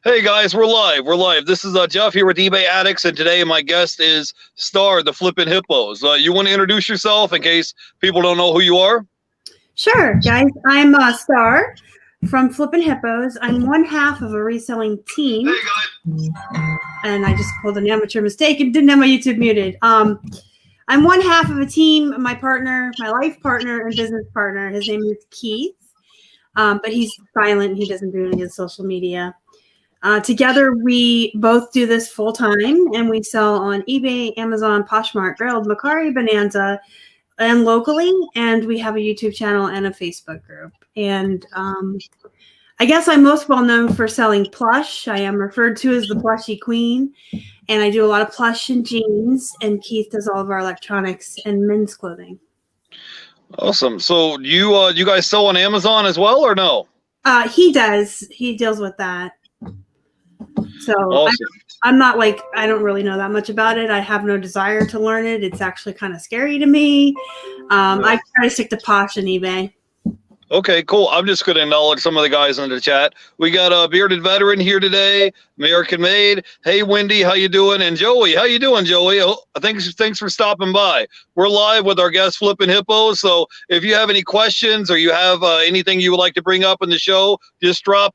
Hey guys, we're live. We're live. This is Jeff here with eBay Addicts, and today my guest is Star, the Flippin Hippos. You want to introduce yourself in case people don't know who you are? Sure, guys. I'm Star from Flippin Hippos. I'm one half of a reselling team. Hey guys. And I just pulled an amateur mistake and didn't have my YouTube muted. I'm one half of a team. My partner, my life partner and business partner, his name is Keith, but he's silent. He doesn't do any of the social media. Together, we both do this full time, and we sell on eBay, Amazon, Poshmark, Grailed, Macari, Bonanza, and locally. And we have a YouTube channel and a Facebook group. And I guess I'm most well known for selling plush. I am referred to as the plushy queen, and I do a lot of plush and jeans. And Keith does all of our electronics and men's clothing. Awesome. So you guys sell on Amazon as well, or no? He does. He deals with that. So awesome. I'm not like, I don't really know that much about it. I have no desire to learn it. It's actually kind of scary to me. I try to stick to Posh and eBay. Okay, cool. I'm just going to acknowledge some of the guys in the chat. We got a bearded veteran here today, American Made. Hey, Wendy, how you doing? And Joey, how you doing, Joey? Oh, thanks for stopping by. We're live with our guest, Flippin Hippos. So if you have any questions or you have anything you would like to bring up in the show, just drop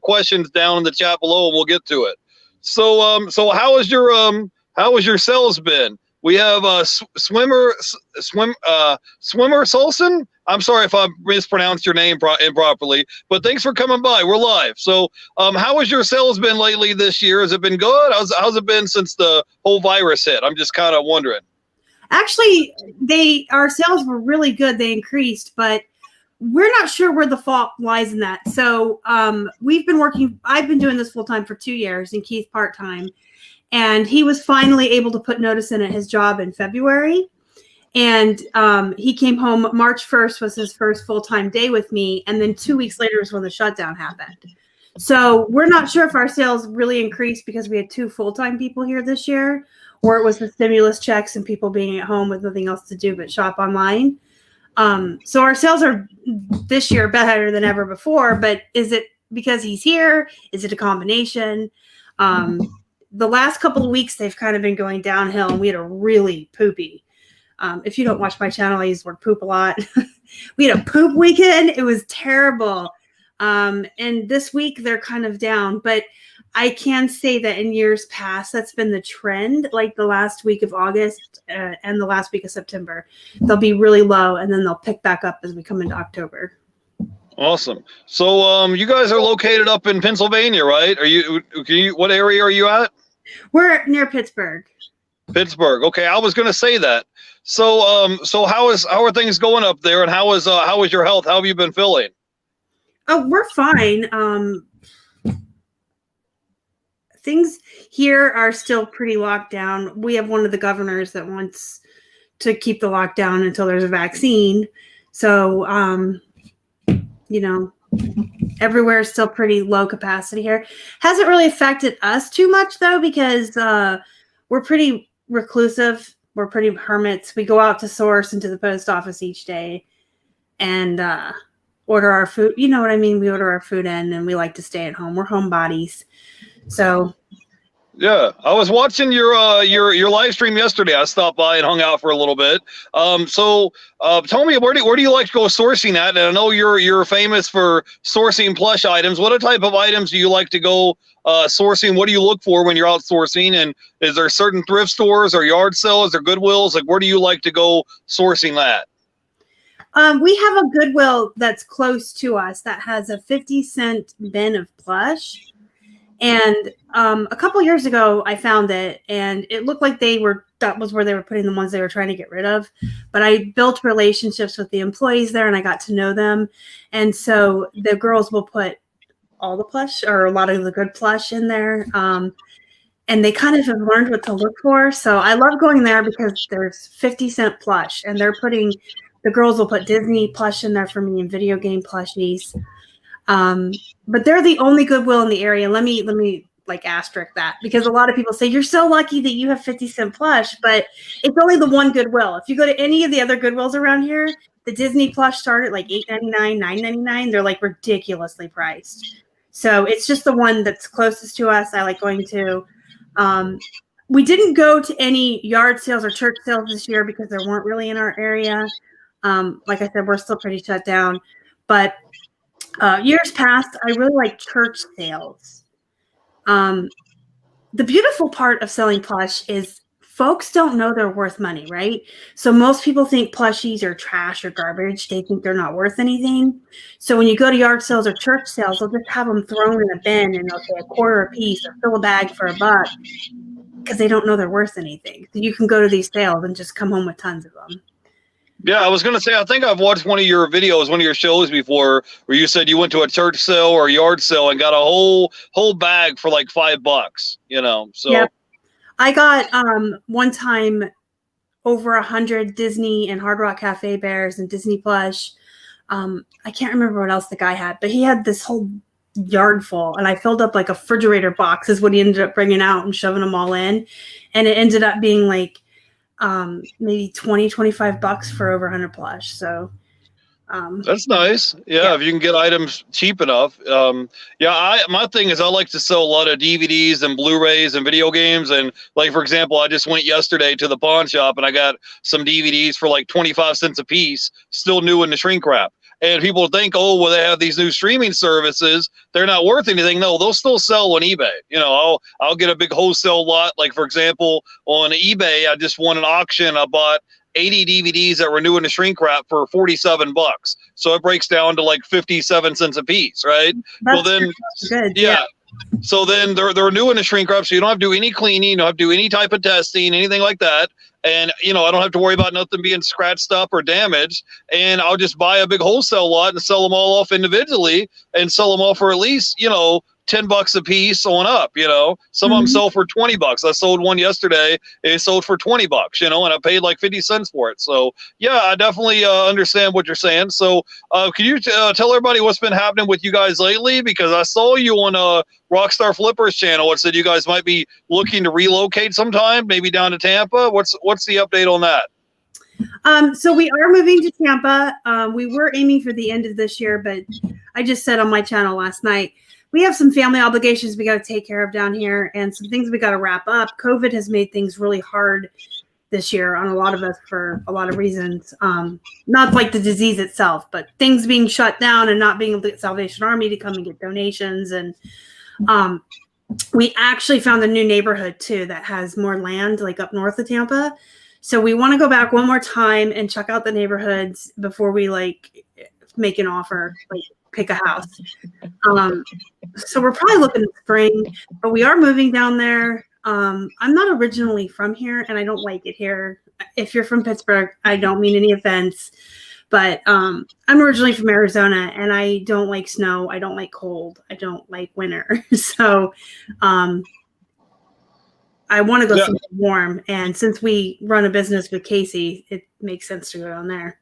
questions down in the chat below, and we'll get to it. So how has your sales been? We have Swimmer Solson. I'm sorry if I mispronounced your name improperly, but thanks for coming by. We're live. So how has your sales been lately this year? Has it been good? How's it been since the whole virus hit? I'm just kind of wondering. Actually, our sales were really good. They increased, but we're not sure where the fault lies in that. So I've been doing this full time for 2 years, and Keith part-time. And he was finally able to put notice in at his job in February. And he came home. March 1st was his first full-time day with me. And then 2 weeks later is when the shutdown happened. So we're not sure if our sales really increased because we had 2 full-time people here this year, or it was the stimulus checks and people being at home with nothing else to do but shop online. So our sales are this year better than ever before. But is it because he's here? Is it a combination? The last couple of weeks, they've kind of been going downhill, and we had a really poopy. If you don't watch my channel, I use the word poop a lot. We had a poop weekend. It was terrible. And this week, they're kind of down. But I can say that in years past, that's been the trend, like the last week of August and the last week of September. They'll be really low, and then they'll pick back up as we come into October. Awesome. So you guys are located up in Pennsylvania, right? What area are you at? We're near Pittsburgh. Pittsburgh. Okay, I was going to say that. So how are things going up there, and how is your health? How have you been feeling? Oh, we're fine. Things here are still pretty locked down. We have one of the governors that wants to keep the lockdown until there's a vaccine. So everywhere is still pretty low capacity here. Hasn't really affected us too much, though, because we're pretty reclusive. We're pretty hermits. We go out to source into the post office each day and order our food. You know what I mean? We order our food in, and we like to stay at home. We're homebodies. So yeah, I was watching your live stream yesterday. I stopped by and hung out for a little bit. So tell me, where do you like to go sourcing at? And I know you're famous for sourcing plush items. What type of items do you like to go sourcing? What do you look for when you're out sourcing? And is there certain thrift stores or yard sales or Goodwills? Like, where do you like to go sourcing at? We have a Goodwill that's close to us that has a 50-cent bin of plush. And a couple years ago, I found it, and it looked like that was where they were putting the ones they were trying to get rid of. But I built relationships with the employees there, and I got to know them. And so the girls will put all the plush, or a lot of the good plush, in there. And they kind of have learned what to look for. So I love going there because there's 50-cent plush, and the girls will put Disney plush in there for me and video game plushies. But they're the only Goodwill in the area. Let me like asterisk that, because a lot of people say you're so lucky that you have 50-cent plush, but it's only the one Goodwill. If you go to any of the other Goodwills around here, the Disney plush start at like $8.99, $9.99. They're like ridiculously priced. So it's just the one that's closest to us. I like going to. We didn't go to any yard sales or church sales this year because there weren't really in our area. Like I said, we're still pretty shut down. But years past, I really like church sales. The beautiful part of selling plush is folks don't know they're worth money, right? So most people think plushies are trash or garbage. They think they're not worth anything. So when you go to yard sales or church sales, they'll just have them thrown in a bin and they'll say a quarter a piece or fill a bag for $1 because they don't know they're worth anything. So you can go to these sales and just come home with tons of them. Yeah, I was going to say, I think I've watched one of your videos, one of your shows before, where you said you went to a church sale or a yard sale and got a whole bag for like $5, you know. So yep. I got one time over 100 Disney and Hard Rock Cafe bears and Disney plush. I can't remember what else the guy had, but he had this whole yard full, and I filled up like a refrigerator box is what he ended up bringing out and shoving them all in, and it ended up being like maybe $20-25 for over 100 plush. So that's nice. Yeah, if you can get items cheap enough. My thing is I like to sell a lot of DVDs and Blu-rays and video games. And like, for example, I just went yesterday to the pawn shop and I got some DVDs for like 25 cents a piece, still new in the shrink wrap. And people think, oh, well, they have these new streaming services, they're not worth anything. No, they'll still sell on eBay. You know, I'll get a big wholesale lot. Like, for example, on eBay, I just won an auction. I bought 80 DVDs that were new in the shrink wrap for $47. So it breaks down to like 57 cents a piece, right? That's good. Yeah. So then they're new in the shrink wrap, so you don't have to do any cleaning, you don't have to do any type of testing, anything like that. And, you know, I don't have to worry about nothing being scratched up or damaged. And I'll just buy a big wholesale lot and sell them all off individually and sell them all for at least, you know, $10 a piece on up, you know. Some of them sell for $20. I sold one yesterday. It sold for $20, you know, and I paid like 50 cents for it. So yeah, I definitely understand what you're saying. So can you tell everybody what's been happening with you guys lately? Because I saw you on Rockstar Flippers channel. It said you guys might be looking to relocate sometime, maybe down to Tampa. What's the update on that? So we are moving to Tampa. We were aiming for the end of this year, but I just said on my channel last night, we have some family obligations we got to take care of down here and some things we got to wrap up. COVID has made things really hard this year on a lot of us for a lot of reasons. Not like the disease itself, but things being shut down and not being able to get Salvation Army to come and get donations. And we actually found a new neighborhood too that has more land like up north of Tampa. So we want to go back one more time and check out the neighborhoods before we like make an offer, like pick a house. So we're probably looking at spring, but we are moving down there. I'm not originally from here and I don't like it here. If you're from Pittsburgh, I don't mean any offense, but I'm originally from Arizona and I don't like snow. I don't like cold. I don't like winter. So I want to go somewhere warm. And since we run a business with Casey, it makes sense to go down there.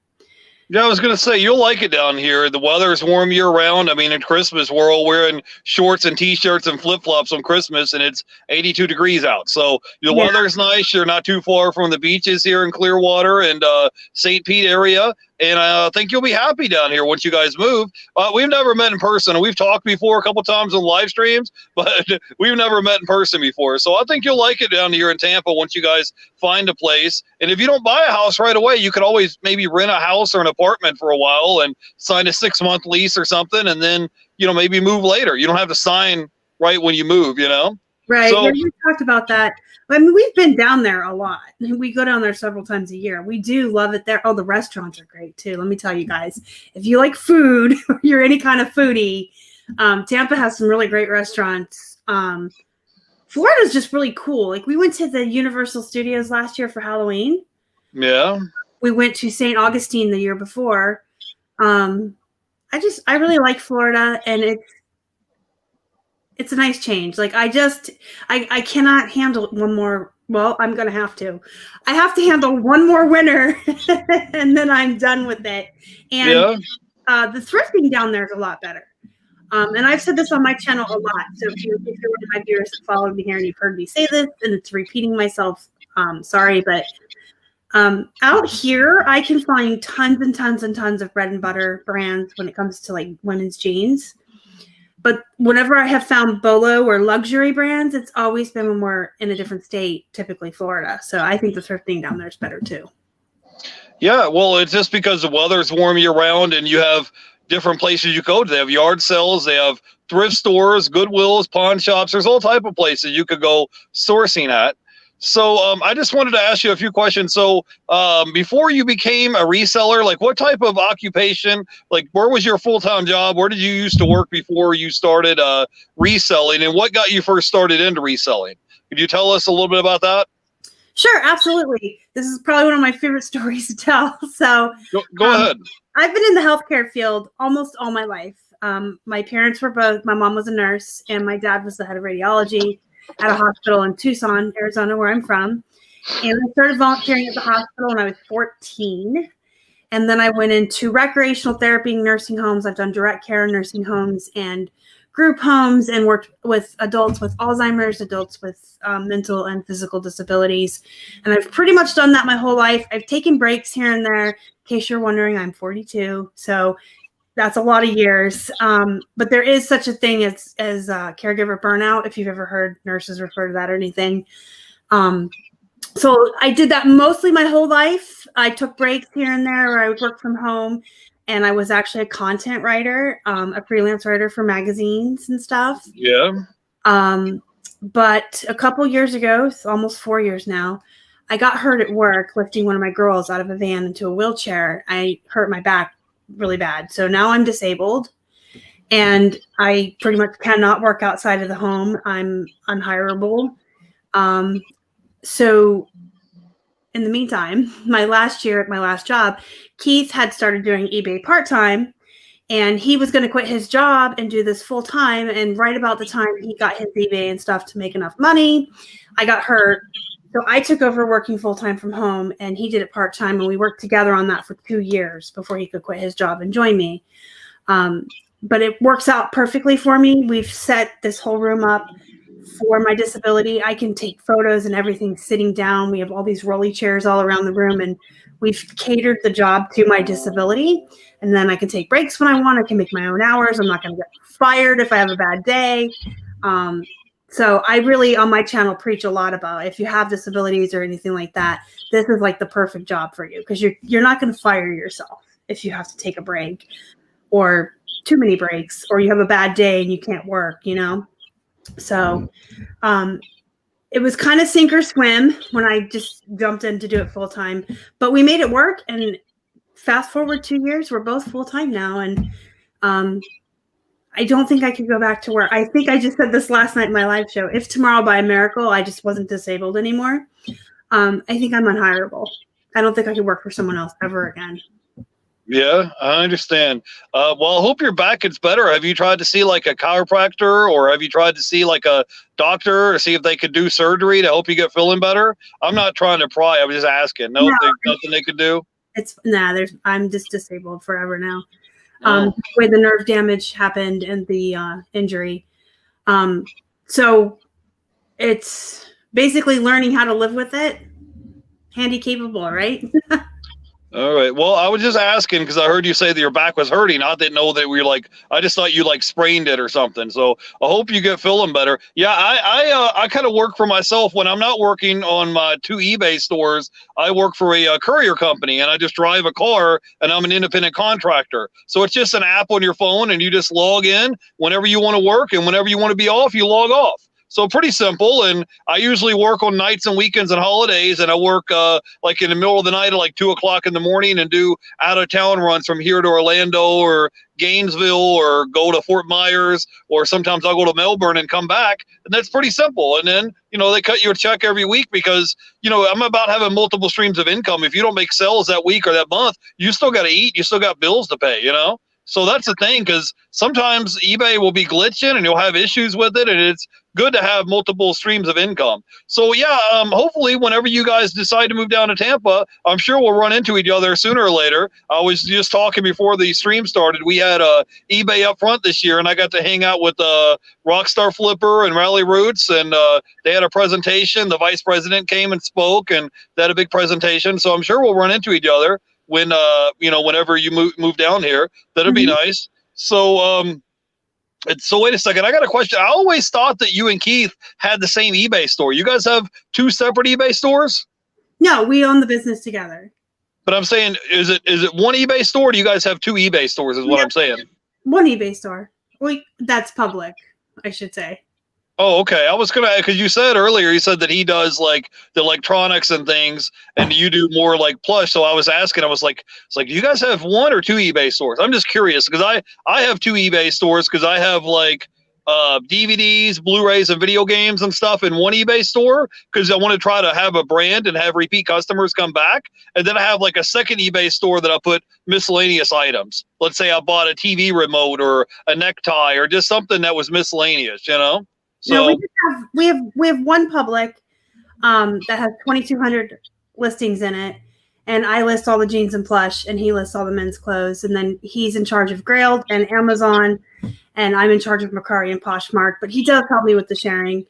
Yeah, I was going to say, you'll like it down here. The weather is warm year-round. I mean, at Christmas, we're all wearing shorts and T-shirts and flip-flops on Christmas, and it's 82 degrees out. So the weather's nice. You're not too far from the beaches here in Clearwater and St. Pete area. And I think you'll be happy down here once you guys move. We've never met in person. We've talked before a couple times on live streams, but we've never met in person before. So I think you'll like it down here in Tampa once you guys find a place. And if you don't buy a house right away, you could always maybe rent a house or an apartment for a while and sign a 6-month lease or something. And then, you know, maybe move later. You don't have to sign right when you move, you know? Right. So, we talked about that. I mean, we've been down there a lot. We go down there several times a year. We do love it there. Oh, the restaurants are great too. Let me tell you guys, if you like food or you're any kind of foodie, Tampa has some really great restaurants. Florida's just really cool. Like we went to the Universal Studios last year for Halloween. Yeah. We went to St. Augustine the year before. I really like Florida, and it's a nice change. Like I cannot handle one more. Well, I'm going to have to. I have to handle one more winter and then I'm done with it. And the thrifting down there is a lot better. And I've said this on my channel a lot. So if you're one of my viewers that followed me here and you've heard me say this and it's repeating myself, sorry, but out here I can find tons and tons and tons of bread and butter brands when it comes to like women's jeans. But whenever I have found bolo or luxury brands, it's always been when we're in a different state, typically Florida. So I think the thrifting down there is better too. Yeah, well, it's just because the weather's warm year round and you have different places you go to. They have yard sales, they have thrift stores, Goodwills, pawn shops. There's all type of places you could go sourcing at. So I just wanted to ask you a few questions. So before you became a reseller, like what type of occupation, like where was your full-time job? Where did you used to work before you started reselling, and what got you first started into reselling? Could you tell us a little bit about that? Sure, absolutely. This is probably one of my favorite stories to tell. So Go ahead. I've been in the healthcare field almost all my life. My parents were both, my mom was a nurse and my dad was the head of radiology at a hospital in Tucson, Arizona, where I'm from. And I started volunteering at the hospital when I was 14. And then I went into recreational therapy, nursing homes. I've done direct care in nursing homes and group homes, and worked with adults with Alzheimer's, adults with mental and physical disabilities. And I've pretty much done that my whole life. I've taken breaks here and there. In case you're wondering, I'm 42. So that's a lot of years. But there is such a thing as caregiver burnout, if you've ever heard nurses refer to that or anything. So I did that mostly my whole life. I took breaks here and there where I would work from home. And I was actually a content writer, a freelance writer for magazines and stuff. Yeah. But a couple years ago, it's almost 4 years now, I got hurt at work lifting one of my girls out of a van into a wheelchair. I hurt my back really bad. So now I'm disabled and I pretty much cannot work outside of the home. I'm unhireable. So in the meantime, my last year at my last job, Keith had started doing eBay part-time, and he was going to quit his job and do this full-time. And right about the time he got his eBay and stuff to make enough money, I got hurt. So I took over working full-time from home, and he did it part-time, and we worked together on that for 2 years before he could quit his job and join me. But it works out perfectly for me. We've set this whole room up for my disability. I can take photos and everything sitting down. We have all these rolly chairs all around the room, and we've catered the job to my disability. And then I can take breaks when I want. I can make my own hours. I'm not going to get fired if I have a bad day. So I really, on my channel, preach a lot about if you have disabilities or anything like that, this is like the perfect job for you, because you're not going to fire yourself if you have to take a break or too many breaks, or you have a bad day and you can't work, you know? So it was kind of sink or swim when I just jumped in to do it full time, but we made it work. And fast forward 2 years, we're both full time now. And I don't think I could go back to work. I think I just said this last night in my live show. If tomorrow by a miracle I just wasn't disabled anymore, I think I'm unhireable. I don't think I could work for someone else ever again. Yeah, I understand. Well, I hope your back gets better. Have you tried to see like a chiropractor, or have you tried to see like a doctor to see if they could do surgery to help you get feeling better? I'm not trying to pry. I'm just asking. No, nothing they could do. I'm just disabled forever now. The way the nerve damage happened and the injury. So it's basically learning how to live with it. Handy capable, right? All right. Well, I was just asking because I heard you say that your back was hurting. I didn't know that we were like, I just thought you like sprained it or something. So I hope you get feeling better. Yeah, I kind of work for myself when I'm not working on my 2 eBay stores. I work for a courier company, and I just drive a car, and I'm an independent contractor. So it's just an app on your phone, and you just log in whenever you want to work, and whenever you want to be off, you log off. So pretty simple. And I usually work on nights and weekends and holidays, and I work like in the middle of the night at like 2 o'clock in the morning and do out of town runs from here to Orlando or Gainesville, or go to Fort Myers, or sometimes I'll go to Melbourne and come back. And that's pretty simple. And then, they cut you a check every week because, I'm about having multiple streams of income. If you don't make sales that week or that month, you still got to eat. You still got bills to pay, So that's the thing, because sometimes eBay will be glitching and you'll have issues with it, and it's good to have multiple streams of income. So yeah, hopefully whenever you guys decide to move down to Tampa, I'm sure we'll run into each other sooner or later. I was just talking before the stream started. We had eBay up front this year, and I got to hang out with Rockstar Flipper and Rally Roots, and they had a presentation. The vice president came and spoke, and they had a big presentation. So I'm sure we'll run into each other when whenever you move down here. That'll be nice. So So wait a second. I got a question. I always thought that you and Keith had the same eBay store. You guys have two separate eBay stores? No, we own the business together. But I'm saying, is it one eBay store? Or do you guys have two eBay stores? Is what I'm saying. One eBay store. That's public, I should say. Oh, okay. I was gonna, because you said earlier, you said that he does like the electronics and things, and you do more like plush. So I was asking, I was like, it's like, do you guys have one or two eBay stores? I'm just curious because I have two eBay stores because I have like DVDs, Blu-rays, and video games and stuff in one eBay store because I want to try to have a brand and have repeat customers come back. And then I have like a second eBay store that I put miscellaneous items. Let's say I bought a TV remote or a necktie or just something that was miscellaneous, you know? So no, we have one public that has 2,200 listings in it, and I list all the jeans and plush, and he lists all the men's clothes, and then he's in charge of Grailed and Amazon, and I'm in charge of Mercari and Poshmark, but he does help me with the sharing.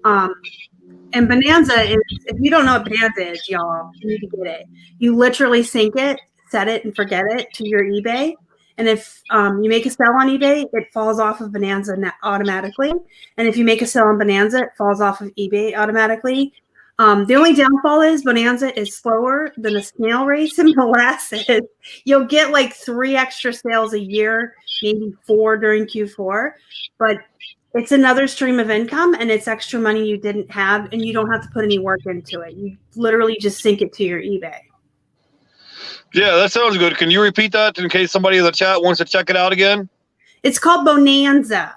And Bonanza is, if you don't know what Bonanza is, y'all, you need to get it. You literally sync it, set it, and forget it to your eBay. And if you make a sale on eBay, it falls off of Bonanza automatically. And if you make a sale on Bonanza, it falls off of eBay automatically. The only downfall is Bonanza is slower than a snail race in molasses. You'll get like 3 extra sales a year, maybe 4 during Q4. But it's another stream of income, and it's extra money you didn't have, and you don't have to put any work into it. You literally just sync it to your eBay. yeah, that sounds good. Can you repeat that in case somebody in the chat wants to check it out again? It's called Bonanza.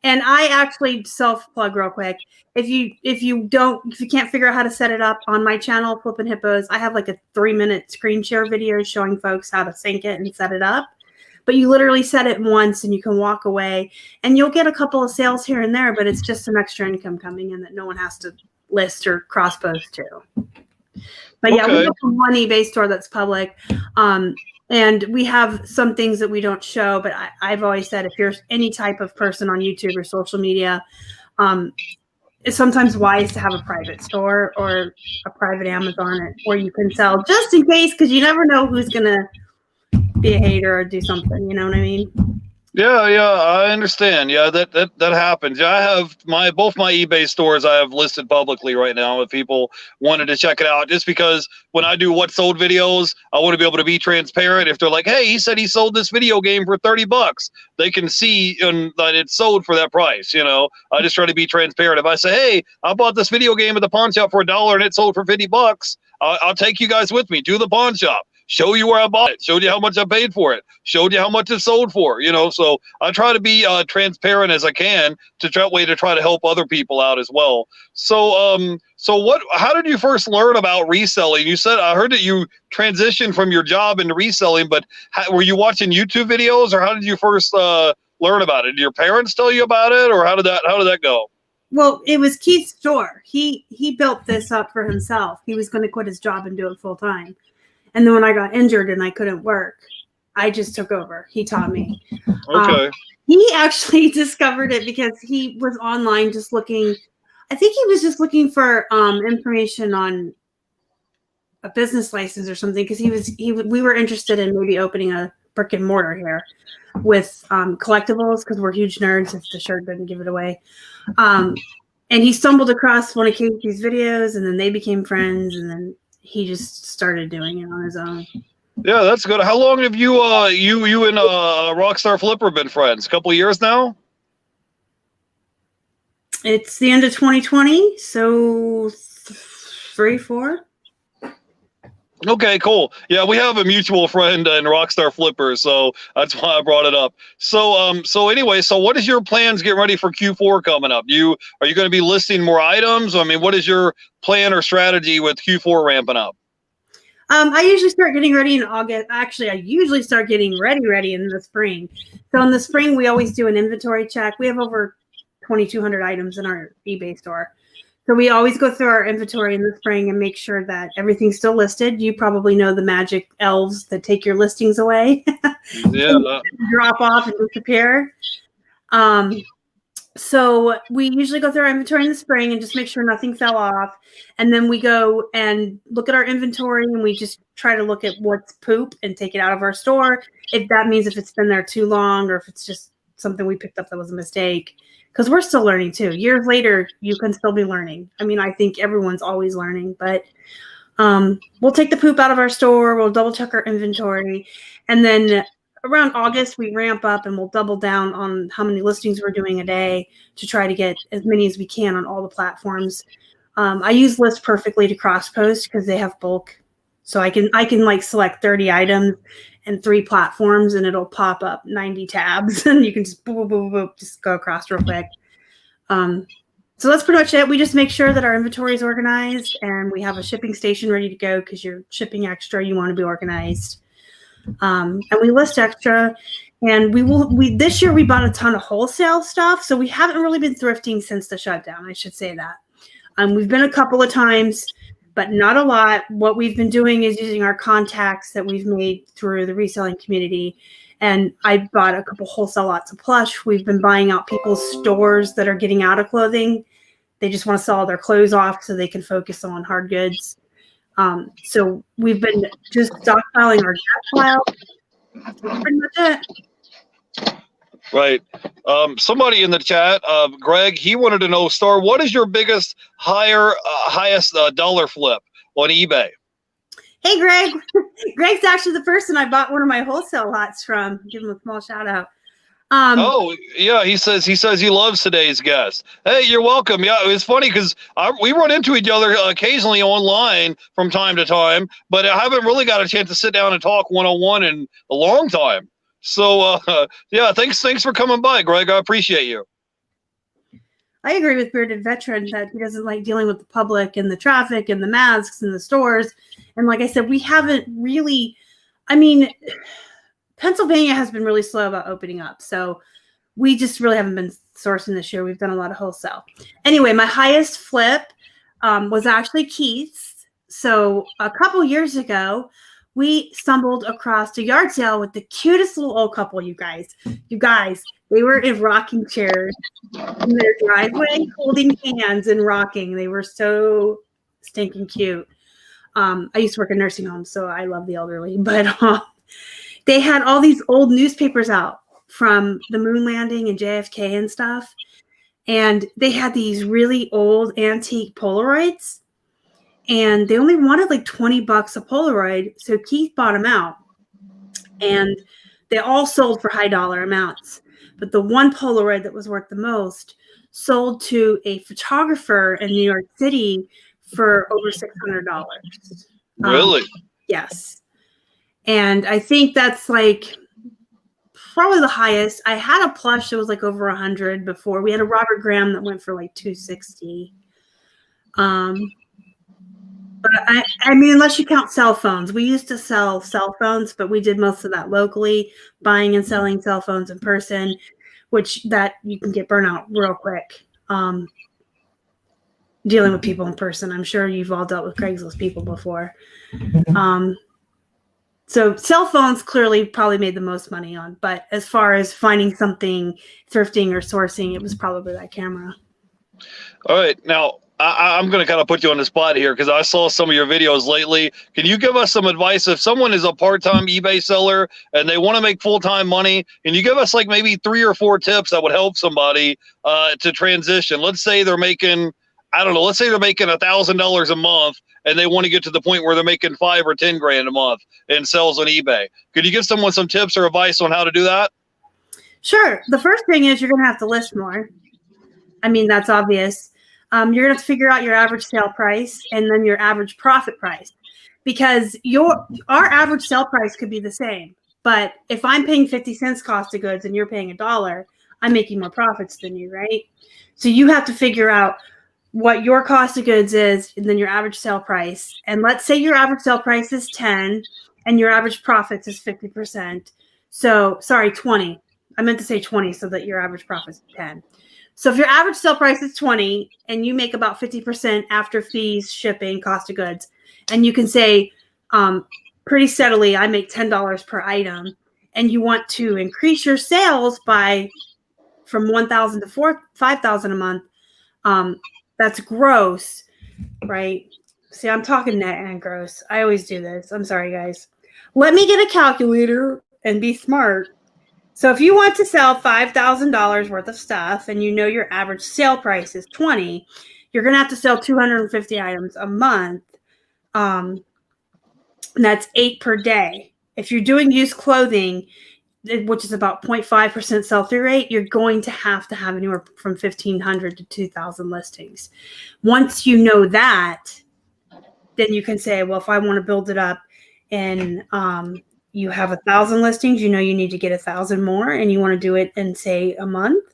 And I actually self-plug real quick. If you can't figure out how to set it up on my channel, Flippin Hippos, I have like a 3-minute screen share video showing folks how to sync it and set it up. But you literally set it once and you can walk away and you'll get a couple of sales here and there, but it's just some extra income coming in that no one has to list or cross post to. But yeah, we have one eBay store that's public. And we have some things that we don't show, but I've always said if you're any type of person on YouTube or social media, it's sometimes wise to have a private store or a private Amazon where you can sell just in case, because you never know who's going to be a hater or do something. You know what I mean? Yeah, I understand. Yeah, that happens. Yeah, I have both my eBay stores I have listed publicly right now if people wanted to check it out. Just because when I do what sold videos, I want to be able to be transparent. If they're like, hey, he said he sold this video game for $30, they can see that it's sold for that price. You know, I just try to be transparent. If I say, hey, I bought this video game at the pawn shop for $1 and it sold for $50, I'll take you guys with me to the pawn shop. Show you where I bought it, showed you how much I paid for it, showed you how much it sold for, you know. So I try to be transparent as I can to try to help other people out as well. So how did you first learn about reselling? You said, I heard that you transitioned from your job into reselling, but were you watching YouTube videos or how did you first learn about it? Did your parents tell you about it or how did that go? Well, it was Keith's store. He built this up for himself. He was going to quit his job and do it full time. And then when I got injured and I couldn't work, I just took over. He taught me. Okay. He actually discovered it because he was online just looking. I think he was just looking for information on a business license or something because we were interested in maybe opening a brick and mortar here with collectibles because we're huge nerds if the shirt didn't give it away. And he stumbled across one of Casey's videos and then they became friends and then he just started doing it on his own. Yeah, that's good. How long have you and Rockstar Flipper been friends? A couple of years now? It's the end of 2020, so 3, 4. Okay, cool. Yeah, we have a mutual friend in Rockstar Flipper, so that's why I brought it up. So anyway, what is your plans getting ready for Q4 coming up? Are you going to be listing more items? I mean, what is your plan or strategy with Q4 ramping up? I usually start getting ready in August. Actually, I usually start getting ready in the spring. So in the spring, we always do an inventory check. We have over 2,200 items in our eBay store. So we always go through our inventory in the spring and make sure that everything's still listed. You probably know the magic elves that take your listings away. Yeah. Drop off and disappear. So we usually go through our inventory in the spring and just make sure nothing fell off. And then we go and look at our inventory and we just try to look at what's poop and take it out of our store. If that means if it's been there too long or if it's just something we picked up that was a mistake, because we're still learning too. Years later, you can still be learning. I mean, I think everyone's always learning, but we'll take the poop out of our store. We'll double check our inventory. And then around August, we ramp up and we'll double down on how many listings we're doing a day to try to get as many as we can on all the platforms. I use List Perfectly to cross post because they have bulk. So I can like select 30 items and 3 platforms, and it'll pop up 90 tabs, and you can just boop, boop, boop, boop, just go across real quick. So that's pretty much it. We just make sure that our inventory is organized and we have a shipping station ready to go, because you're shipping extra, you want to be organized. And we list extra, and we this year we bought a ton of wholesale stuff. So we haven't really been thrifting since the shutdown. I should say that. We've been a couple of times, but not a lot. What we've been doing is using our contacts that we've made through the reselling community. And I bought a couple wholesale lots of plush. We've been buying out people's stores that are getting out of clothing. They just want to sell their clothes off so they can focus on hard goods. So we've been just stockpiling our gas pile. That's pretty much it. Right. Somebody in the chat, Greg, he wanted to know, Star, what is your biggest highest dollar flip on eBay? Hey, Greg. Greg's actually the person I bought one of my wholesale lots from. Give him a small shout out. Oh yeah, he says he loves today's guest. Hey, you're welcome. Yeah, it's funny because we run into each other occasionally online from time to time, but I haven't really got a chance to sit down and talk one-on-one in a long time. So yeah, thanks for coming by, Greg. I appreciate you. I agree with Bearded Veteran that he doesn't like dealing with the public and the traffic and the masks and the stores. And like I said, we haven't really. I mean, Pennsylvania has been really slow about opening up. So we just really haven't been sourcing this year. We've done a lot of wholesale. Anyway, my highest flip was actually Keith's. So a couple years ago, we stumbled across a yard sale with the cutest little old couple, you guys. You guys, they were in rocking chairs in their driveway, holding hands and rocking. They were so stinking cute. I used to work in nursing homes, so I love the elderly. But they had all these old newspapers out from the moon landing and JFK and stuff. And they had these really old antique Polaroids. And they only wanted like $20 a Polaroid. So Keith bought them out. And they all sold for high dollar amounts. But the one Polaroid that was worth the most sold to a photographer in New York City for over $600. Really? Yes. And I think that's like probably the highest. I had a plush that was like over 100 before. We had a Robert Graham that went for like 260. But I mean, unless you count cell phones, we used to sell cell phones, but we did most of that locally, buying and selling cell phones in person, which that you can get burnout real quick. Dealing with people in person. I'm sure you've all dealt with Craigslist people before. So cell phones clearly probably made the most money on, but as far as finding something, thrifting or sourcing, it was probably that camera. All right. Now, I'm going to kind of put you on the spot here because I saw some of your videos lately. Can you give us some advice if someone is a part-time eBay seller and they want to make full-time money? Can you give us like maybe 3 or 4 tips that would help somebody to transition? Let's say they're making, I don't know, let's say they're making $1,000 a month and they want to get to the point where they're making 5 or 10 grand a month in sales on eBay. Could you give someone some tips or advice on how to do that? Sure. The first thing is you're going to have to list more. I mean, that's obvious. You're going to have to figure out your average sale price and then your average profit price, because our average sale price could be the same. But if I'm paying 50 cents cost of goods and you're paying $1, I'm making more profits than you, right? So you have to figure out what your cost of goods is and then your average sale price. And let's say your average sale price is 10 and your average profits is 50%. So, sorry, 20. I meant to say 20 so that your average profit is 10. So if your average sale price is 20 and you make about 50% after fees, shipping, cost of goods, and you can say pretty steadily, I make $10 per item, and you want to increase your sales by from 1,000 to 5,000 a month, that's gross, right? See, I'm talking net and gross. I always do this. I'm sorry, guys. Let me get a calculator and be smart. So if you want to sell $5,000 worth of stuff and you know your average sale price is 20, you're going to have to sell 250 items a month. And that's 8 per day. If you're doing used clothing, which is about 0.5% sell-through rate, you're going to have anywhere from 1,500 to 2,000 listings. Once you know that, then you can say, well, if I want to build it up and you have 1,000 listings, you know you need to get 1,000 more, and you want to do it in, say, a month,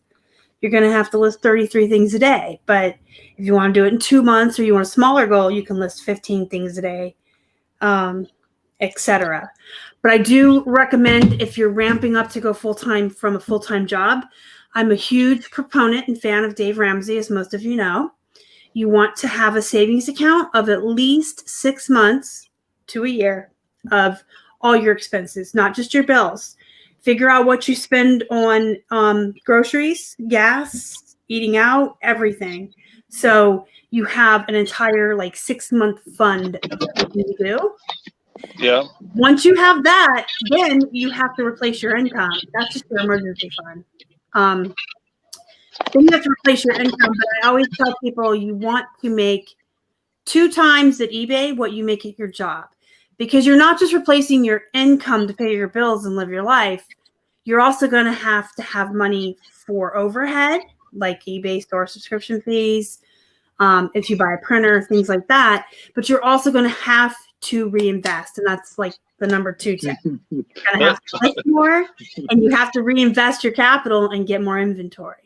you're going to have to list 33 things a day. But if you want to do it in 2 months or you want a smaller goal, you can list 15 things a day, etc. But I do recommend, if you're ramping up to go full-time from a full-time job, I'm a huge proponent and fan of Dave Ramsey, as most of you know. You want to have a savings account of at least 6 months to a year of all your expenses, not just your bills. Figure out what you spend on groceries, gas, eating out, everything. So you have an entire 6-month fund of what you do. Yeah. Once you have that, then you have to replace your income. That's just your emergency fund. Then you have to replace your income. But I always tell people you want to make 2 times at eBay what you make at your job, because you're not just replacing your income to pay your bills and live your life. You're also going to have money for overhead, like eBay store subscription fees, if you buy a printer, things like that. But you're also going to have to reinvest, and that's the number 2 tip. You're going to have to list more, and you have to reinvest your capital and get more inventory.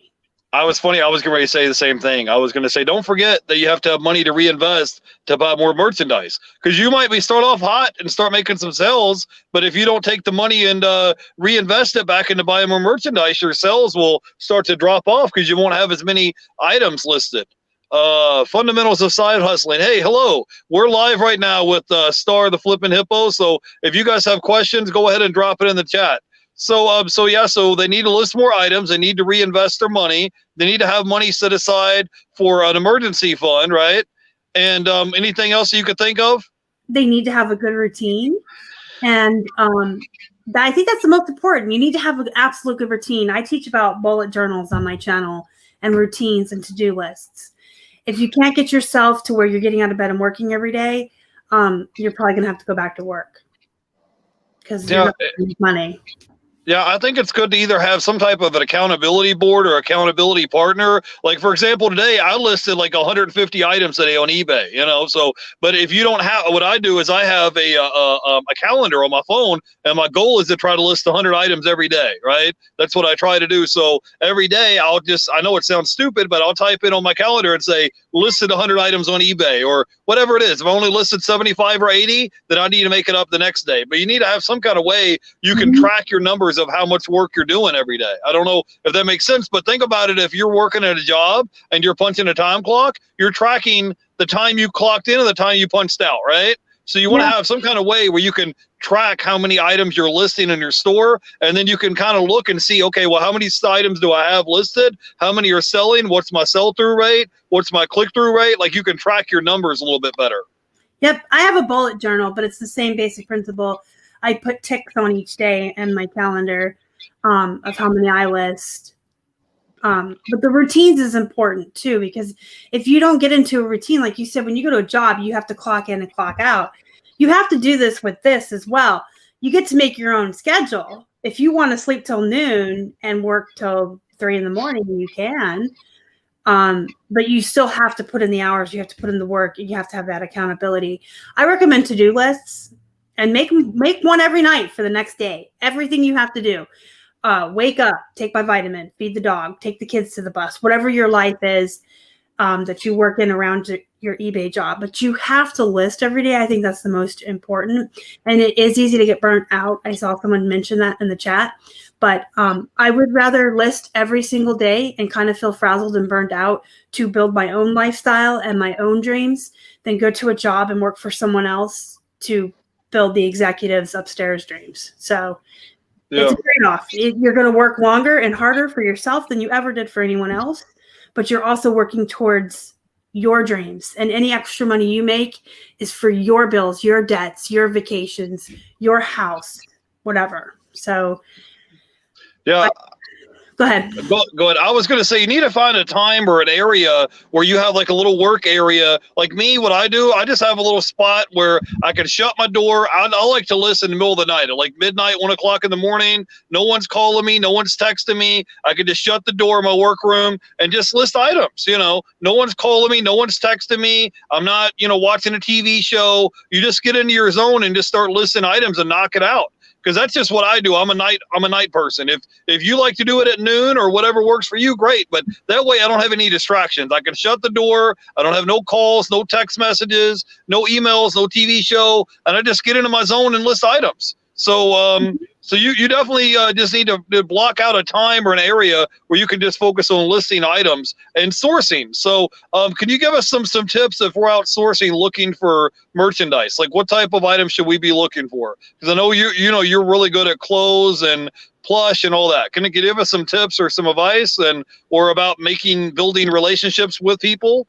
I was getting ready to say the same thing. I was going to say, don't forget that you have to have money to reinvest to buy more merchandise, because you might start off hot and start making some sales, but if you don't take the money and reinvest it back into buying more merchandise, your sales will start to drop off because you won't have as many items listed. Fundamentals of side hustling. Hey, hello. We're live right now with Star the Flippin Hippos. So if you guys have questions, go ahead and drop it in the chat. So they need to list more items. They need to reinvest their money. They need to have money set aside for an emergency fund, right? And anything else you could think of? They need to have a good routine. And I think that's the most important. You need to have an absolute good routine. I teach about bullet journals on my channel and routines and to-do lists. If you can't get yourself to where you're getting out of bed and working every day, you're probably going to have to go back to work because you're not making money. Yeah, I think it's good to either have some type of an accountability board or accountability partner. Like, for example, today I listed 150 items today on eBay, so, but if you don't have, what I do is I have a calendar on my phone, and my goal is to try to list 100 items every day, right? That's what I try to do. So every day I know it sounds stupid, but I'll type in on my calendar and say, listed 100 items on eBay or whatever it is. If I only listed 75 or 80, then I need to make it up the next day. But you need to have some kind of way you can track your numbers of how much work you're doing every day. I don't know if that makes sense, but think about it. If you're working at a job and you're punching a time clock, you're tracking the time you clocked in and the time you punched out, right? So you want to have some kind of way where you can track how many items you're listing in your store, and then you can kind of look and see, okay, well, how many items do I have listed? How many are selling? What's my sell-through rate? What's my click-through rate? You can track your numbers a little bit better. Yep, I have a bullet journal, but it's the same basic principle. I put ticks on each day in my calendar of how many I list. But the routines is important too, because if you don't get into a routine, like you said, when you go to a job, you have to clock in and clock out. You have to do this with this as well. You get to make your own schedule. If you want to sleep till noon and work till 3 in the morning, you can. But you still have to put in the hours. You have to put in the work. You have to have that accountability. I recommend to-do lists. And make one every night for the next day. Everything you have to do. Wake up, take my vitamin, feed the dog, take the kids to the bus, whatever your life is that you work in around your eBay job. But you have to list every day. I think that's the most important. And it is easy to get burnt out. I saw someone mention that in the chat. But I would rather list every single day and kind of feel frazzled and burnt out to build my own lifestyle and my own dreams than go to a job and work for someone else to build the executives upstairs dreams. So it's a trade-off. You're going to work longer and harder for yourself than you ever did for anyone else, but you're also working towards your dreams. And any extra money you make is for your bills, your debts, your vacations, your house, whatever. So Yeah. Go ahead. Go ahead. I was going to say you need to find a time or an area where you have like a little work area. Like me, what I do, I just have a little spot where I can shut my door. I like to listen in the middle of the night, at like midnight, 1 o'clock in the morning. No one's calling me. No one's texting me. I can just shut the door in my workroom and just list items. No one's calling me. No one's texting me. I'm not, watching a TV show. You just get into your zone and just start listing items and knock it out. Because that's just what I do. I'm a night person. If you like to do it at noon or whatever works for you, great. But that way I don't have any distractions. I can shut the door. I don't have no calls, no text messages, no emails, no TV show, and I just get into my zone and list items. So you definitely just need to block out a time or an area where you can just focus on listing items and sourcing. So can you give us some tips if we're outsourcing looking for merchandise? Like what type of items should we be looking for? Because I know you're really good at clothes and plush and all that. Can you give us some tips or some advice or about building relationships with people?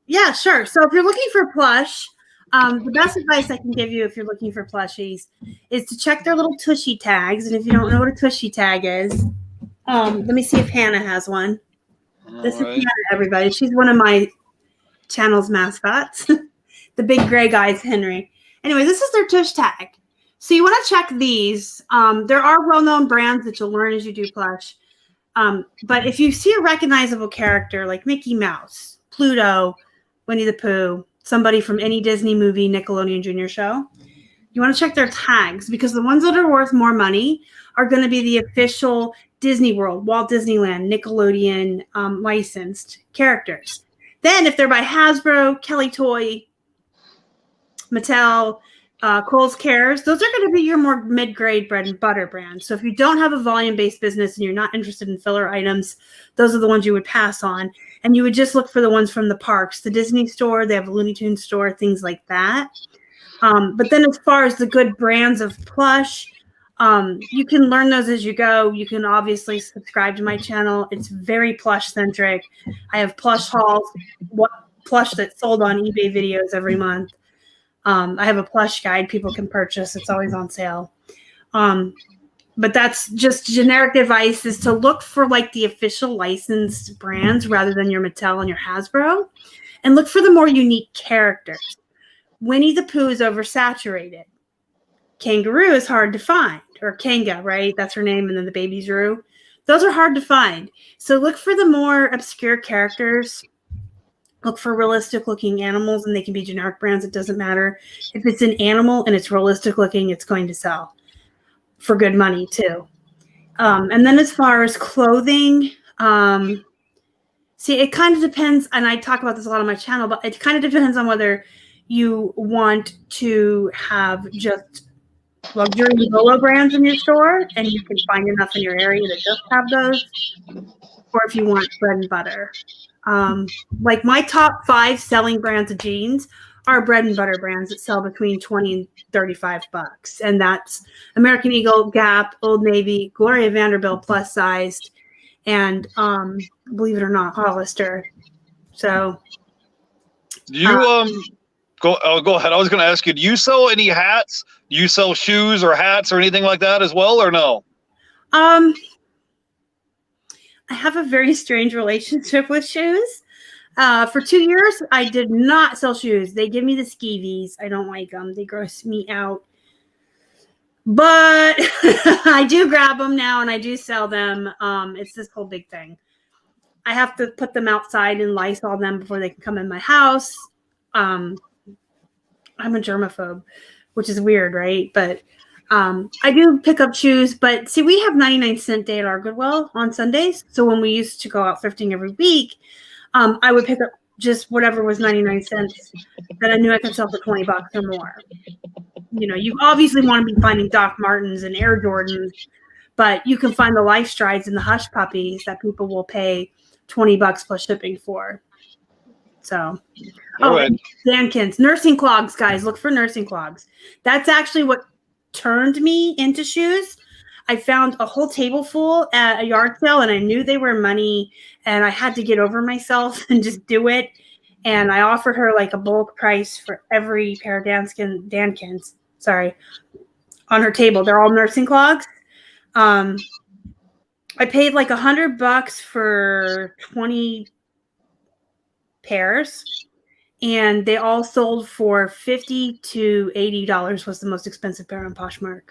Yeah, sure. So if you're looking for plush, the best advice I can give you if you're looking for plushies is to check their little tushy tags. And if you don't know what a tushy tag is, let me see if Hannah has one. This is Hannah, everybody. She's one of my channel's mascots. The big gray guy's Henry. Anyway, this is their tush tag. So you want to check these. There are well-known brands that you'll learn as you do plush. But if you see a recognizable character like Mickey Mouse, Pluto, Winnie the Pooh, somebody from any Disney movie, Nickelodeon Junior show, you want to check their tags because the ones that are worth more money are going to be the official Disney World, Walt Disneyland, Nickelodeon licensed characters. Then if they're by Hasbro, Kelly Toy, Mattel, Kohl's Cares, those are going to be your more mid-grade bread and butter brands. So if you don't have a volume-based business and you're not interested in filler items, those are the ones you would pass on. And you would just look for the ones from the parks, the Disney store, they have a Looney Tunes store, things like that. But then as far as the good brands of plush, you can learn those as you go. You can obviously subscribe to my channel. It's very plush-centric. I have plush hauls, plush that's sold on eBay videos every month. I have a plush guide people can purchase. It's always on sale. But that's just generic advice is to look for like the official licensed brands rather than your Mattel and your Hasbro, and look for the more unique characters. Winnie the Pooh is oversaturated. Kangaroo is hard to find, or Kanga, right? That's her name. And then the baby's Roo. Those are hard to find. So look for the more obscure characters. Look for realistic looking animals, and they can be generic brands. It doesn't matter. If it's an animal and it's realistic looking, it's going to sell for good money too. And then as far as clothing, see, it kind of depends. And I talk about this a lot on my channel, but it kind of depends on whether you want to have just luxury Lolo brands in your store and you can find enough in your area to just have those, or if you want bread and butter. Like my top 5 selling brands of jeans are bread and butter brands that sell between $20 and $35. And that's American Eagle, Gap, Old Navy, Gloria Vanderbilt plus sized, and believe it or not, Hollister. So do you go ahead. I was going to ask you, do you sell any hats? Do you sell shoes or hats or anything like that as well, or no? I have a very strange relationship with shoes. For 2 years, I did not sell shoes. They give me the skeevies. I don't like them. They gross me out. But I do grab them now, and I do sell them. It's this whole big thing. I have to put them outside and Lysol them before they can come in my house. I'm a germaphobe, which is weird, right? But I do pick up shoes. But see, we have 99-cent day at our Goodwill on Sundays. So when we used to go out thrifting every week, I would pick up just whatever was 99 cents that I knew I could sell for $20 or more. You know, you obviously want to be finding Doc Martens and Air Jordans, but you can find the Life Strides and the Hush Puppies that people will pay $20 plus shipping for. So, and Dankins, nursing clogs, guys, look for nursing clogs. That's actually what turned me into shoes. I found a whole table full at a yard sale, and I knew they were money, and I had to get over myself and just do it. And I offered her like a bulk price for every pair of Dankins, on her table. They're all nursing clogs. I paid like $100 for 20 pairs, and they all sold for $50 to $80 was the most expensive pair on Poshmark.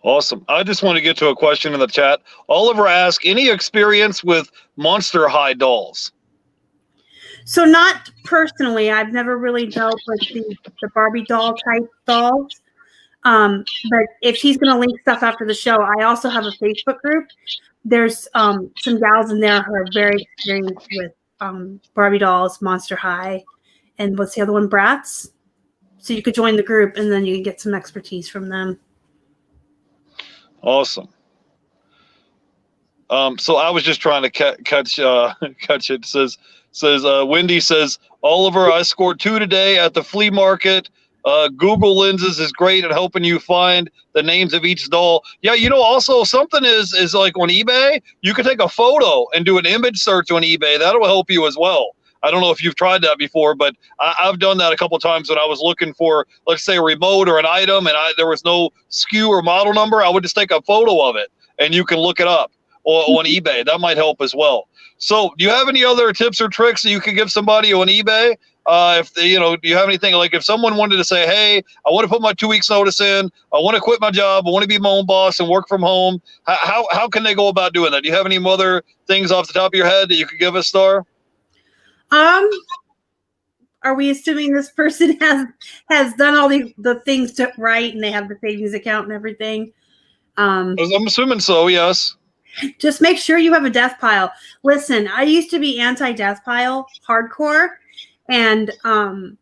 Awesome. I just want to get to a question in the chat. Oliver asked, any experience with Monster High dolls? So not personally. I've never really dealt with the Barbie doll type dolls. But if he's going to link stuff after the show, I also have a Facebook group. There's some gals in there who are very experienced with Barbie dolls, Monster High, and what's the other one? Bratz. So you could join the group, and then you can get some expertise from them. Awesome. So I was just trying to catch it. Says Wendy says, Oliver, I scored 2 today at the flea market. Google Lenses is great at helping you find the names of each doll. Yeah, also something is like on eBay, you can take a photo and do an image search on eBay. That'll help you as well. I don't know if you've tried that before, but I've done that a couple times when I was looking for, let's say, a remote or an item, and there was no SKU or model number. I would just take a photo of it, and you can look it up on eBay. That might help as well. So do you have any other tips or tricks that you could give somebody on eBay? Do you have anything, like if someone wanted to say, hey, I want to put my 2 weeks notice in, I want to quit my job, I want to be my own boss and work from home, how can they go about doing that? Do you have any other things off the top of your head that you could give us, Star? Are we assuming this person has done all the things right and they have the savings account and everything? I'm assuming so, yes. Just make sure you have a death pile. Listen, I used to be anti-death pile hardcore. And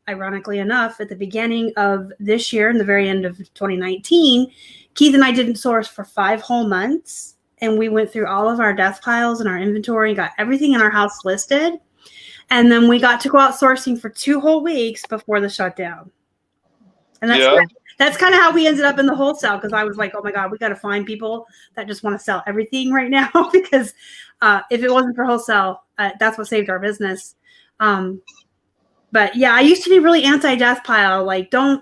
ironically enough, at the beginning of this year and the very end of 2019, Keith and I didn't source for 5 whole months. And we went through all of our death piles and our inventory and got everything in our house listed. And then we got to go out sourcing for 2 whole weeks before the shutdown. And that's kind of how we ended up in the wholesale, because I was like, oh my God, we got to find people that just want to sell everything right now, because if it wasn't for wholesale, that's what saved our business. But yeah, I used to be really anti-death pile. Like, don't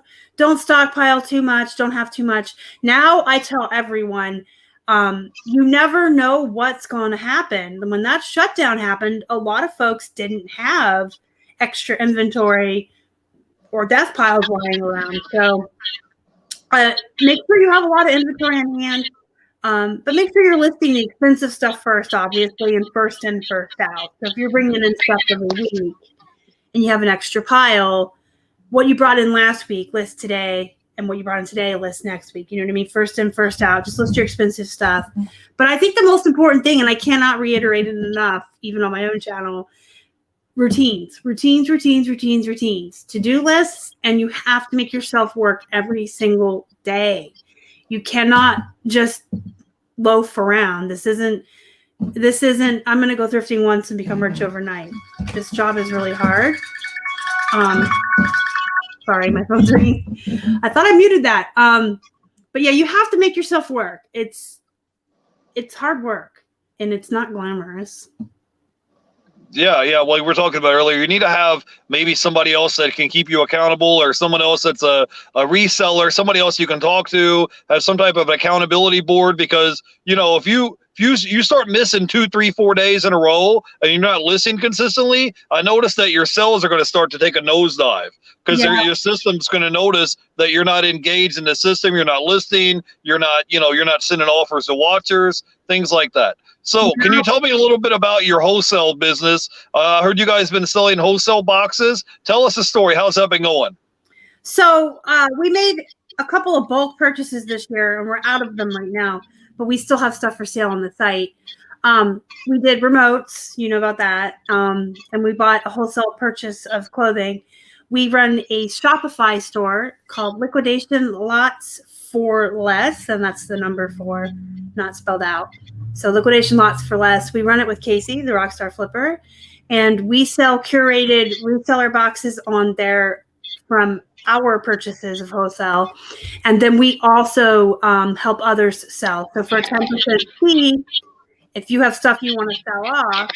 stockpile too much. Don't have too much. Now I tell everyone, you never know what's going to happen. When that shutdown happened, a lot of folks didn't have extra inventory or death piles lying around. So make sure you have a lot of inventory on hand. But make sure you're listing the expensive stuff first, obviously, and first in, first out. So if you're bringing in stuff every week, and you have an extra pile, what you brought in last week, list today, and what you brought in today, list next week. You know what I mean? First in, first out. Just list your expensive stuff. But I think the most important thing, and I cannot reiterate it enough, even on my own channel, routines. To-do lists, and you have to make yourself work every single day. You cannot just loaf around. This isn't I'm going to go thrifting once and become rich overnight. This job is really hard. Sorry, my phone's ringing. I thought I muted that. But yeah, you have to make yourself work. It's hard work, and it's not glamorous. Yeah. Like we were talking about earlier, you need to have maybe somebody else that can keep you accountable, or someone else that's a reseller, somebody else you can talk to, have some type of accountability board, because, if you start missing 2, 3, 4 days in a row and you're not listing consistently, I noticed that your sales are going to start to take a nosedive, because your system's going to notice that you're not engaged in the system, you're not listing, you're not sending offers to watchers, things like that. So can you tell me a little bit about your wholesale business? I heard you guys been selling wholesale boxes. Tell us the story. How's that been going? So we made a couple of bulk purchases this year, and we're out of them right now, but we still have stuff for sale on the site. We did remotes, you know about that, and we bought a wholesale purchase of clothing. We run a Shopify store called Liquidation Lots for Less, and that's the number 4, not spelled out. So Liquidation Lots for Less. We run it with Casey, the Rockstar Flipper, and we sell curated reseller boxes on there from our purchases of wholesale. And then we also help others sell. So for a 10% fee, if you have stuff you want to sell off,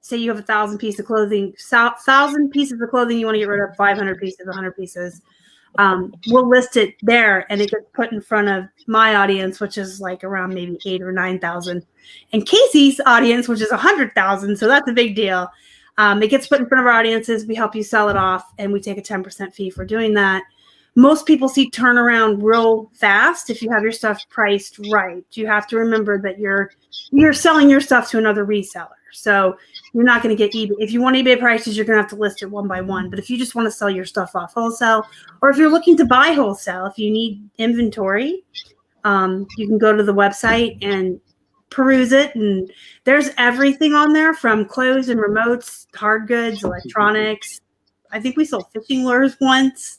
say you have 1,000 pieces of clothing, 1,000 pieces of clothing you want to get rid of, 500 pieces, 100 pieces. we'll list it there and it gets put in front of my audience, which is like around maybe 8,000 or 9,000, and Casey's audience, which is 100,000. So that's a big deal. It gets put in front of our audiences. We help you sell it off, and we take a 10% fee for doing that. Most people see turnaround real fast if you have your stuff priced right. You have to remember that you're selling your stuff to another reseller. So you're not going to get eBay. If you want eBay prices, you're going to have to list it one by one. But if you just want to sell your stuff off wholesale, or if you're looking to buy wholesale, if you need inventory, you can go to the website and peruse it. And there's everything on there, from clothes and remotes, hard goods, electronics. I think we sold fishing lures once.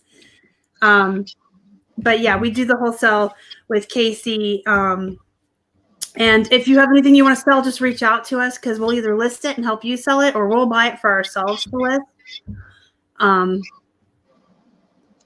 But yeah, we do the wholesale with Casey. And if you have anything you want to sell, just reach out to us, because we'll either list it and help you sell it, or we'll buy it for ourselves to list.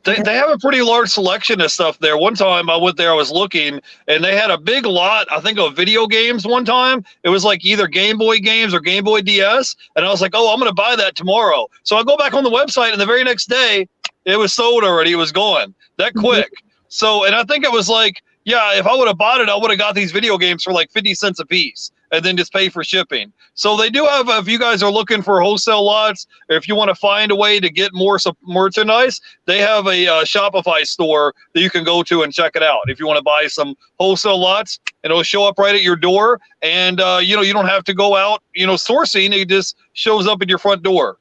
They have a pretty large selection of stuff there. One time I went there, I was looking, and they had a big lot, I think, of video games one time. It was like either Game Boy games or Game Boy DS. And I was like, oh, I'm going to buy that tomorrow. So I go back on the website, and the very next day, it was sold already. It was gone that quick. So, and I think it was like, yeah, if I would have bought it, I would have got these video games for like 50 cents a piece and then just pay for shipping. So they do have, if you guys are looking for wholesale lots, or if you want to find a way to get more merchandise, they have a Shopify store that you can go to and check it out. If you want to buy some wholesale lots, and it'll show up right at your door. And, you don't have to go out, sourcing. It just shows up at your front door.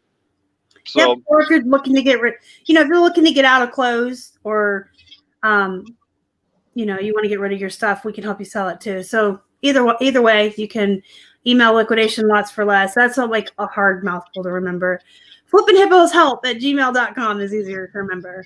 So, yep, or if you're looking to get rid, if you're looking to get out of clothes, or, you want to get rid of your stuff, we can help you sell it too. So either way, you can email liquidation lots for less. That's not like a hard mouthful to remember. Flippin Hippos help at gmail.com is easier to remember.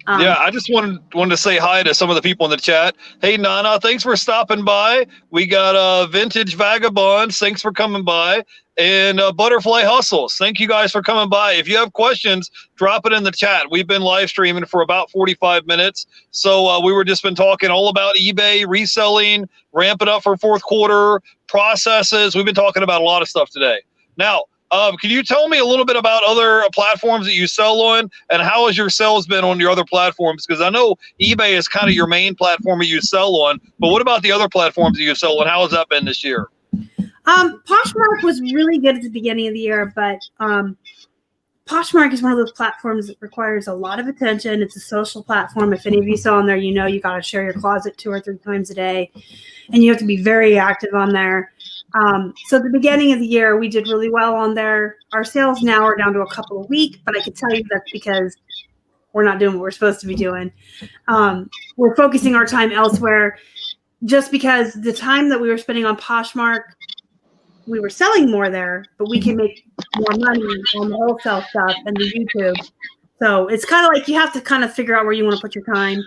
Yeah, I just wanted to say hi to some of the people in the chat. Hey, Nana, thanks for stopping by. We got Vintage Vagabonds. Thanks for coming by. And Butterfly Hustles. Thank you guys for coming by. If you have questions, drop it in the chat. We've been live streaming for about 45 minutes. So we were just been talking all about eBay, reselling, ramping up for fourth quarter, processes. We've been talking about a lot of stuff today. Now, can you tell me a little bit about other platforms that you sell on, and how has your sales been on your other platforms? Because I know eBay is kind of your main platform that you sell on, but what about the other platforms that you sell on? How has that been this year? Poshmark was really good at the beginning of the year, but Poshmark is one of those platforms that requires a lot of attention. It's a social platform. If any of you sell on there, you got to share your closet 2 or 3 times a day, and you have to be very active on there. So at the beginning of the year, we did really well on there. Our sales now are down to a couple a week, but I can tell you that's because we're not doing what we're supposed to be doing. We're focusing our time elsewhere, just because the time that we were spending on Poshmark, we were selling more there, but we can make more money on the wholesale stuff and the YouTube. So it's kind of like you have to kind of figure out where you want to put your time.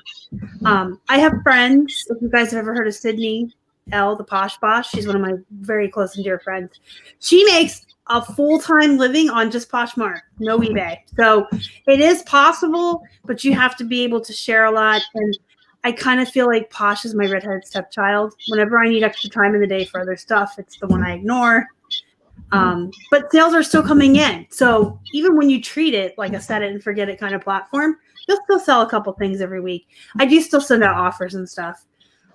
I have friends. If you guys have ever heard of Sydney L, the Posh Boss, she's one of my very close and dear friends. She makes a full-time living on just Poshmark, no eBay. So it is possible, but you have to be able to share a lot. And I kind of feel like Posh is my redheaded stepchild. Whenever I need extra time in the day for other stuff, it's the one I ignore. But sales are still coming in. So even when you treat it like a set it and forget it kind of platform, you'll still sell a couple things every week. I do still send out offers and stuff.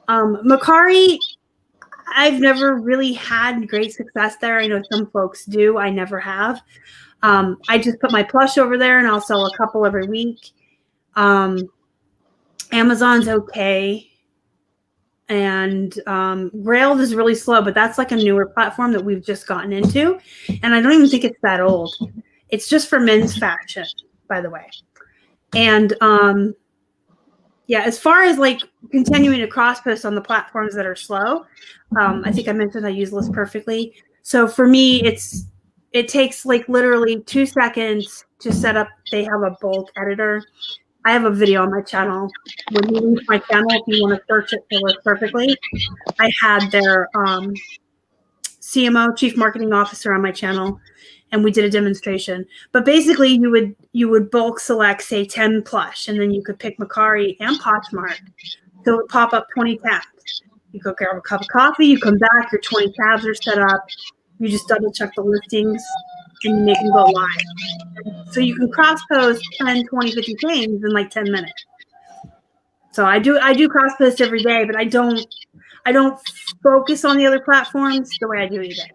Mercari, I've never really had great success there. I know some folks do. I never have. I just put my plush over there, and I'll sell a couple every week. Amazon's okay. And Grailed is really slow, but that's like a newer platform that we've just gotten into. And I don't even think it's that old. It's just for men's fashion, by the way. And yeah, as far as like continuing to cross post on the platforms that are slow, I think I mentioned I use List Perfectly. So for me, it takes like literally 2 seconds to set up. They have a bulk editor. I have a video on my channel. When you leave my channel, if you want to search it for List Perfectly, I had their CMO, Chief Marketing Officer, on my channel, and we did a demonstration. But basically, you would bulk select, say, 10 plush, and then you could pick Mercari and Poshmark. So it would pop up 20 tabs. You go grab a cup of coffee, you come back, your 20 tabs are set up. You just double check the listings, and you make them go live. So you can cross post 10, 20, 50 things in like 10 minutes. So I do cross post every day, but I don't focus on the other platforms the way I do eBay.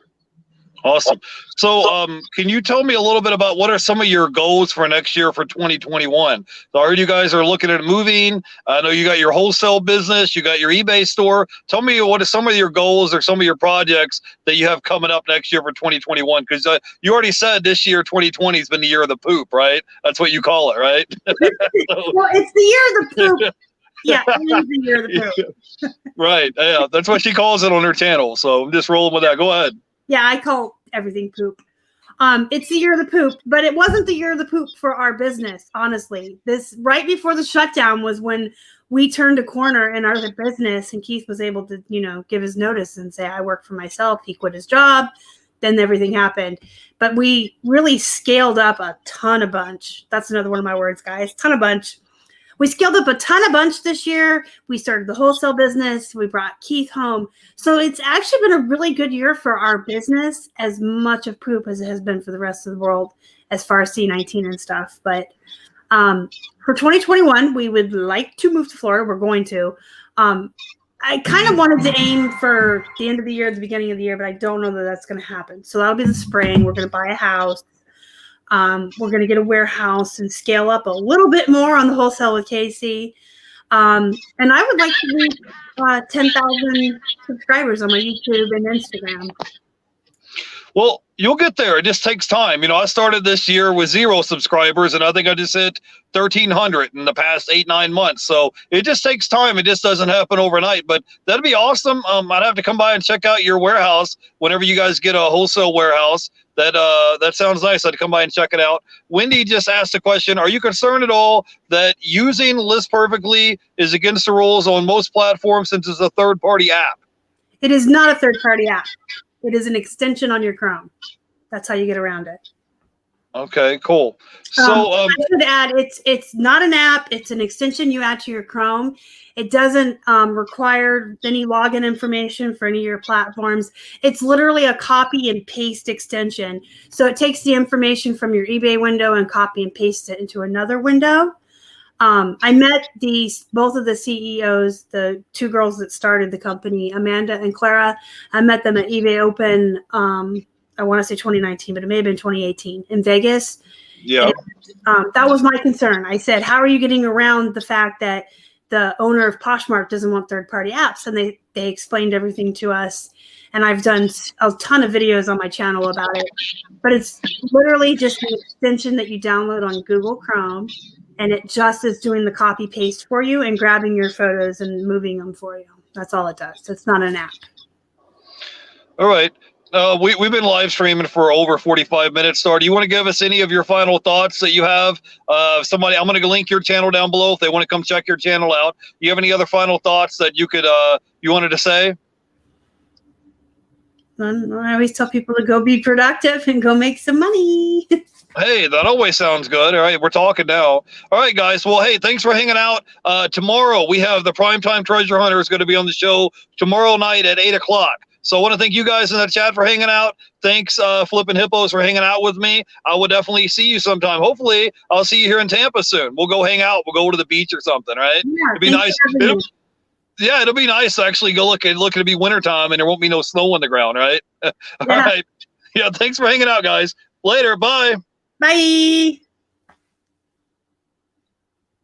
Awesome. So, can you tell me a little bit about what are some of your goals for next year for 2021? So I heard you guys are looking at moving. I know you got your wholesale business, you got your eBay store. Tell me what are some of your goals or some of your projects that you have coming up next year for 2021? Because you already said this year, 2020 has been the year of the poop, right? That's what you call it, right? Well, it's the year of the poop. Yeah, it is the year of the poop. Right. Yeah, that's what she calls it on her channel. So I'm just rolling with that. Go ahead. Yeah, I call everything poop. It's the year of the poop, but it wasn't the year of the poop for our business, honestly. This right before the shutdown was when we turned a corner in our business, and Keith was able to, give his notice and say, I work for myself. He quit his job. Then everything happened. But we really scaled up a ton of bunch. That's another one of my words, guys. Ton of bunch. We scaled up a ton of bunch this year. We started the wholesale business. We brought Keith home. So it's actually been a really good year for our business, as much of poop as it has been for the rest of the world as far as C-19 and stuff. But for 2021, we would like to move to Florida. We're going to. I kind of wanted to aim for the end of the year, the beginning of the year, but I don't know that that's going to happen. So that'll be the spring. We're going to buy a house. We're going to get a warehouse and scale up a little bit more on the wholesale with Casey. And I would like to reach 10,000 subscribers on my YouTube and Instagram. Well, you'll get there. It just takes time. I started this year with 0 subscribers, and I think I just hit 1,300 in the past 8-9 months. So it just takes time. It just doesn't happen overnight. But that'd be awesome. I'd have to come by and check out your warehouse whenever you guys get a wholesale warehouse. That sounds nice. I'd come by and check it out. Wendy just asked a question. Are you concerned at all that using List Perfectly is against the rules on most platforms since it's a third-party app? It is not a third-party app. It is an extension on your Chrome. That's how you get around it. Okay, cool. So I should add, it's not an app. It's an extension you add to your Chrome. It doesn't require any login information for any of your platforms. It's literally a copy and paste extension. So it takes the information from your eBay window and copy and paste it into another window. I met both of the CEOs, the 2 girls that started the company, Amanda and Clara. I met them at eBay Open. I want to say 2019, but it may have been 2018 in Vegas. Yeah. And, that was my concern. I said, how are you getting around the fact that the owner of Poshmark doesn't want third-party apps? And they explained everything to us. And I've done a ton of videos on my channel about it. But it's literally just an extension that you download on Google Chrome. And it just is doing the copy paste for you and grabbing your photos and moving them for you. That's all it does. It's not an app. All right. We've been live streaming for over 45 minutes. Star, do you want to give us any of your final thoughts that you have? I'm going to link your channel down below if they want to come check your channel out. Do you have any other final thoughts that you wanted to say? I always tell people to go be productive and go make some money. Hey, that always sounds good. All right, we're talking now. All right, guys. Well, hey, thanks for hanging out. Tomorrow, we have the Primetime Treasure Hunter is going to be on the show tomorrow night at 8 o'clock. So I want to thank you guys in the chat for hanging out. Thanks, Flippin Hippos, for hanging out with me. I will definitely see you sometime. Hopefully, I'll see you here in Tampa soon. We'll go hang out. We'll go to the beach or something, right? Yeah, it'd be nice. It'll be nice to actually go look to be wintertime and there won't be no snow on the ground, right? All right. Yeah, thanks for hanging out, guys. Later. Bye. Bye.